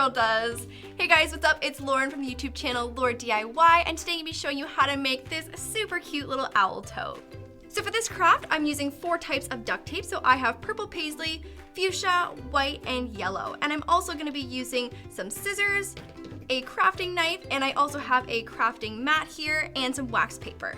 girl does. Hey guys, what's up? It's Lauren from the YouTube channel LaurDIY, and today I'm going to be showing you how to make this super cute little owl tote. So for this craft, I'm using 4 types of duct tape. So I have purple paisley, fuchsia, white, and yellow. And I'm also going to be using some scissors, a crafting knife, and I also have a crafting mat here and some wax paper.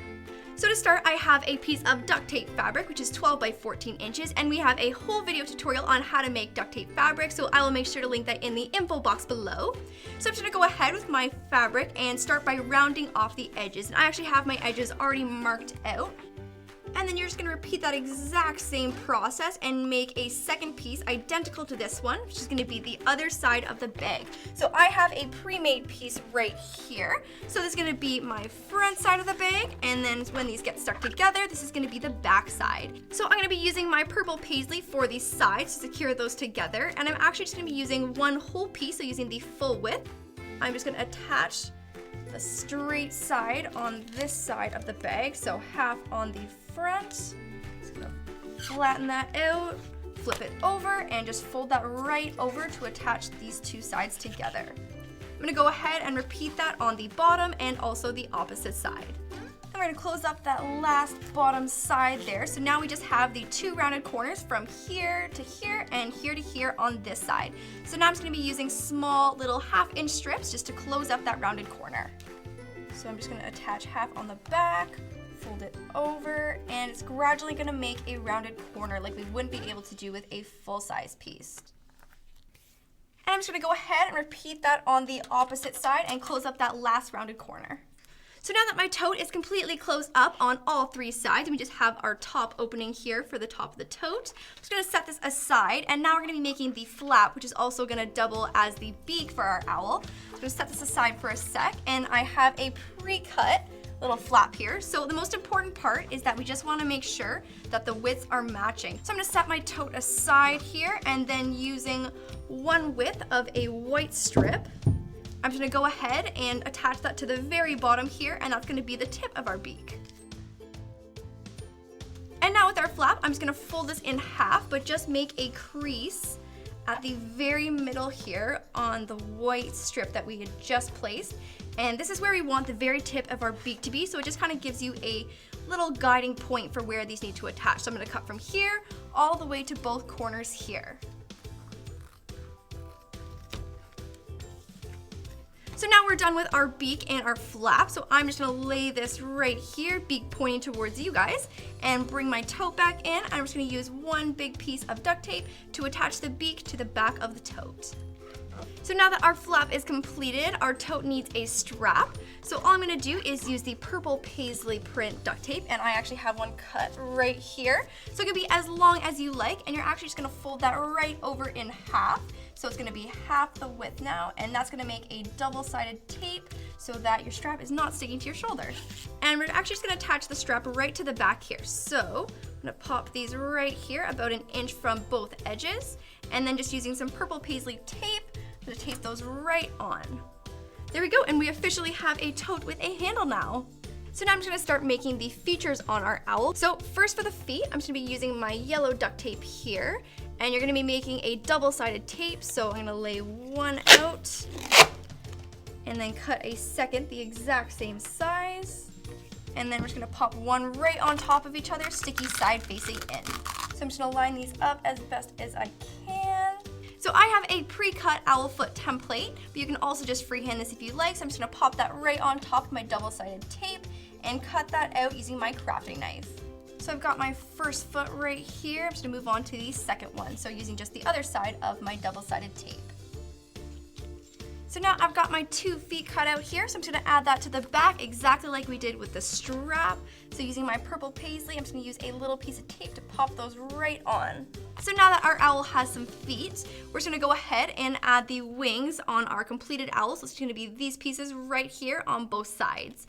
So to start, I have a piece of duct tape fabric, which is 12 by 14 inches, and we have a whole video tutorial on how to make duct tape fabric, so I will make sure to link that in the info box below. So I'm just gonna go ahead with my fabric and start by rounding off the edges. And I actually have my edges already marked out. And then you're just gonna repeat that exact same process and make a second piece identical to this one, which is gonna be the other side of the bag. So I have a pre-made piece right here. So this is gonna be my front side of the bag, and then when these get stuck together, this is gonna be the back side. So I'm gonna be using my purple paisley for the sides to secure those together, and I'm actually just gonna be using one whole piece, so using the full width. I'm just gonna attach the straight side on this side of the bag, so half on the front. Just gonna flatten that out, flip it over, and just fold that right over to attach these two sides together. I'm gonna go ahead and repeat that on the bottom and also the opposite side. And we're gonna close up that last bottom side there. So now we just have the 2 rounded corners from here to here and here to here on this side. So now I'm just gonna be using small little 1/2-inch strips just to close up that rounded corner. So I'm just gonna attach half on the back, fold it over, and it's gradually gonna make a rounded corner like we wouldn't be able to do with a full-size piece. And I'm just gonna go ahead and repeat that on the opposite side and close up that last rounded corner. So now that my tote is completely closed up on all 3 sides, and we just have our top opening here for the top of the tote, I'm just gonna set this aside, and now we're gonna be making the flap, which is also gonna double as the beak for our owl. So I'm gonna set this aside for a sec, and I have a pre-cut little flap here. So the most important part is that we just wanna make sure that the widths are matching. So I'm gonna set my tote aside here, and then using one width of a white strip, I'm just gonna go ahead and attach that to the very bottom here, and that's gonna be the tip of our beak. And now with our flap, I'm just gonna fold this in half, but just make a crease at the very middle here on the white strip that we had just placed. And this is where we want the very tip of our beak to be, so it just kind of gives you a little guiding point for where these need to attach. So I'm gonna cut from here all the way to both corners here. So now we're done with our beak and our flap, so I'm just gonna lay this right here, beak pointing towards you guys, and bring my tote back in. I'm just gonna use one big piece of duct tape to attach the beak to the back of the tote. So now that our flap is completed, our tote needs a strap. So all I'm gonna do is use the purple paisley print duct tape, and I actually have one cut right here. So it can be as long as you like, and you're actually just gonna fold that right over in half. So it's gonna be half the width now, and that's gonna make a double-sided tape so that your strap is not sticking to your shoulder. And we're actually just gonna attach the strap right to the back here. So I'm gonna pop these right here, about 1 inch from both edges, and then just using some purple paisley tape, I'm gonna tape those right on. There we go, and we officially have a tote with a handle now. So now I'm just gonna start making the features on our owl. So first for the feet, I'm just gonna be using my yellow duct tape here, and you're gonna be making a double-sided tape. So I'm gonna lay one out, and then cut a second the exact same size. And then we're just gonna pop one right on top of each other, sticky side facing in. So I'm just gonna line these up as best as I can. So I have a pre-cut owl foot template, but you can also just freehand this if you like. So I'm just gonna pop that right on top of my double-sided tape and cut that out using my crafting knife. So I've got my first foot right here. I'm just gonna move on to the second one. So using just the other side of my double-sided tape. So now I've got my 2 feet cut out here, so I'm just gonna add that to the back exactly like we did with the strap. So using my purple paisley, I'm just gonna use a little piece of tape to pop those right on. So now that our owl has some feet, we're just gonna go ahead and add the wings on our completed owl. So it's gonna be these pieces right here on both sides.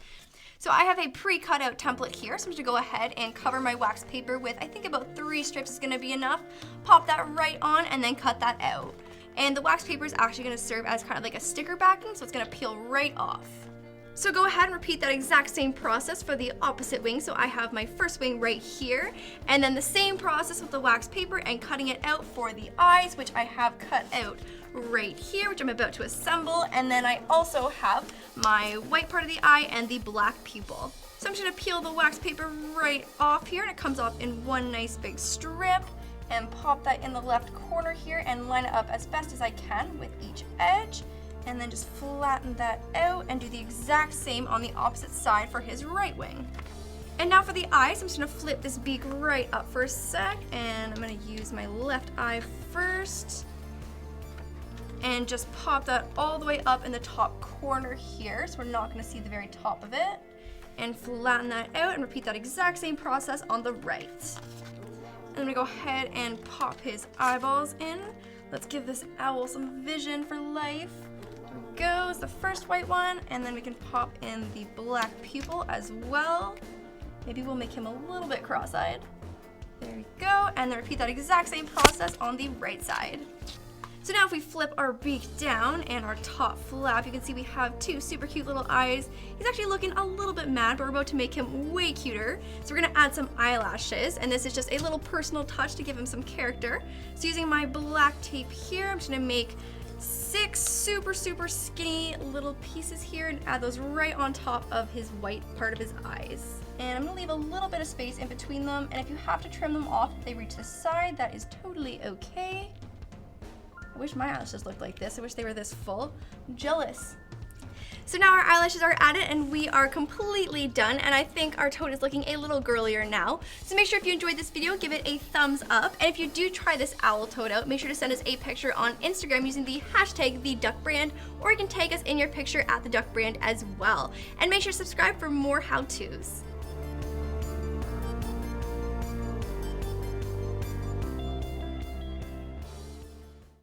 So I have a pre-cut out template here, so I'm just gonna go ahead and cover my wax paper with, I think about 3 strips is gonna be enough. Pop that right on and then cut that out. And the wax paper is actually gonna serve as kind of like a sticker backing, so it's gonna peel right off. So go ahead and repeat that exact same process for the opposite wing. So I have my first wing right here, and then the same process with the wax paper and cutting it out for the eyes, which I have cut out right here, which I'm about to assemble. And then I also have my white part of the eye and the black pupil. So I'm just gonna peel the wax paper right off here, and it comes off in one nice big strip, and pop that in the left corner here and line it up as best as I can with each edge, and then just flatten that out and do the exact same on the opposite side for his right wing. And now for the eyes, I'm just gonna flip this beak right up for a sec, and I'm gonna use my left eye first and just pop that all the way up in the top corner here, so we're not gonna see the very top of it, and flatten that out and repeat that exact same process on the right. And I'm gonna go ahead and pop his eyeballs in. Let's give this owl some vision for life. There we go, it's the first white one, and then we can pop in the black pupil as well. Maybe we'll make him a little bit cross-eyed. There we go, and then repeat that exact same process on the right side. So now if we flip our beak down and our top flap, you can see we have two super cute little eyes. He's actually looking a little bit mad, but we're about to make him way cuter. So we're gonna add some eyelashes, and this is just a little personal touch to give him some character. So using my black tape here, I'm just gonna make 6 super skinny little pieces here and add those right on top of his white part of his eyes. And I'm gonna leave a little bit of space in between them, and if you have to trim them off if they reach the side, that is totally okay. I wish my eyelashes looked like this. I wish they were this full. I'm jealous. So now our eyelashes are added and we are completely done, and I think our toad is looking a little girlier now. So make sure if you enjoyed this video, give it a thumbs up. And if you do try this owl toad out, make sure to send us a picture on Instagram using the hashtag #TheDuckBrand, or you can tag us in your picture at the Duck Brand as well. And make sure to subscribe for more how-tos.